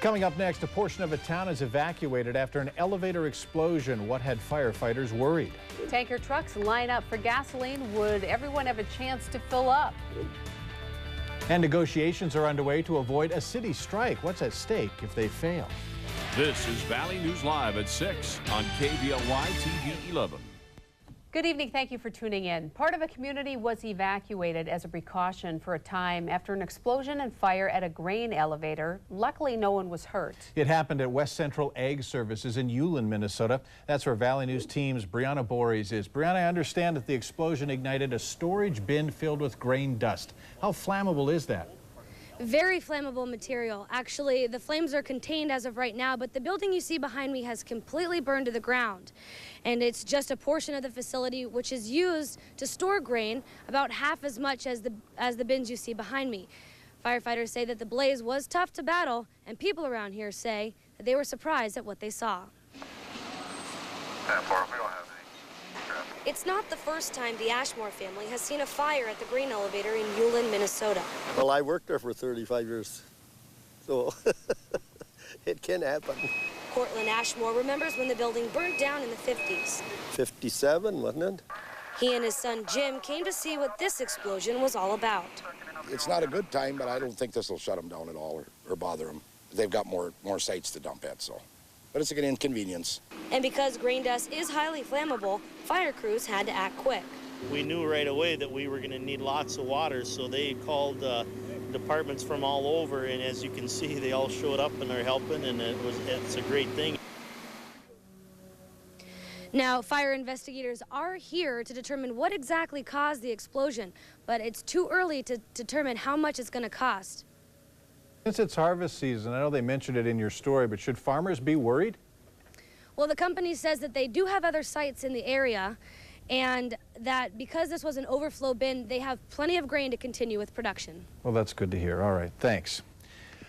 Coming up next, a portion of a town is evacuated after an elevator explosion. What had firefighters worried? Tanker trucks line up for gasoline. Would everyone have a chance to fill up? And negotiations are underway to avoid a city strike. What's at stake if they fail? This is Valley News Live at 6 on KVLY TV 11. Good evening. Thank you for tuning in. Part of a community was evacuated as a precaution for a time after an explosion and fire at a grain elevator. Luckily, no one was hurt. It happened at West Central Ag Services in Ulen, Minnesota. That's where Valley News Team's Brianna Bories is. Brianna, I understand that the explosion ignited a storage bin filled with grain dust. How flammable is that? Very flammable material. Actually, the flames are contained as of right now, but the building you see behind me has completely burned to the ground. And it's just a portion of the facility which is used to store grain, about half as much as the bins you see behind me. Firefighters say that the blaze was tough to battle, and people around here say that they were surprised at what they saw. It's not the first time the Ashmore family has seen a fire at the grain elevator in Ulen, Minnesota. Well, I worked there for 35 years, so it can happen. Cortland Ashmore remembers when the building burned down in the 50s. 57, wasn't it? He and his son Jim came to see what this explosion was all about. It's not a good time, but I don't think this will shut them down at all or bother them. They've got more sites to dump at, so. But it's an inconvenience. And because grain dust is highly flammable, fire crews had to act quick. We knew right away that we were going to need lots of water, so they called departments from all over, and as you can see, they all showed up and they're helping, and it's a great thing. Now, fire investigators are here to determine what exactly caused the explosion, but it's too early to determine how much it's going to cost. Since it's harvest season, I know they mentioned it in your story, but should farmers be worried? Well, the company says that they do have other sites in the area, and that because this was an overflow bin, they have plenty of grain to continue with production. Well, that's good to hear. All right, thanks.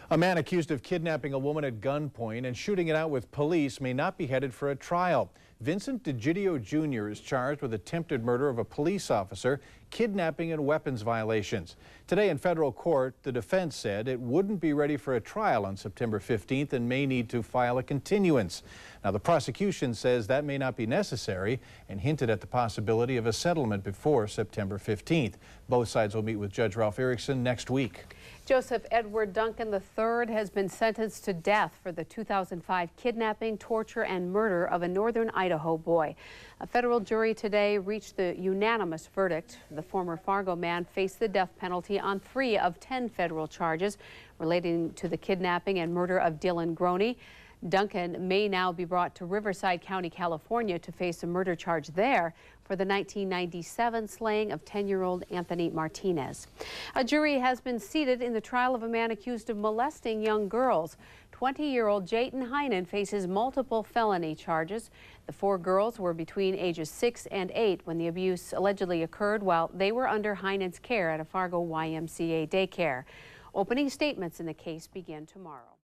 A man accused of kidnapping a woman at gunpoint and shooting it out with police may not be headed for a trial. Vincent DeGidio Jr. is charged with attempted murder of a police officer, kidnapping and weapons violations. Today in federal court, the defense said it wouldn't be ready for a trial on September 15th and may need to file a continuance. Now, the prosecution says that may not be necessary and hinted at the possibility of a settlement before September 15th. Both sides will meet with Judge Ralph Erickson next week. Joseph Edward Duncan III has been sentenced to death for the 2005 kidnapping, torture, and murder of a northern Idaho boy. A federal jury today reached the unanimous verdict. The former Fargo man faced the death penalty on 3 of 10 federal charges relating to the kidnapping and murder of Dylan Groney. Duncan may now be brought to Riverside County, California to face a murder charge there for the 1997 slaying of 10-year-old Anthony Martinez. A jury has been seated in the trial of a man accused of molesting young girls. 20-year-old Jayton Heinen faces multiple felony charges. The 4 girls were between ages 6 and 8 when the abuse allegedly occurred while they were under Heinen's care at a Fargo YMCA daycare. Opening statements in the case begin tomorrow.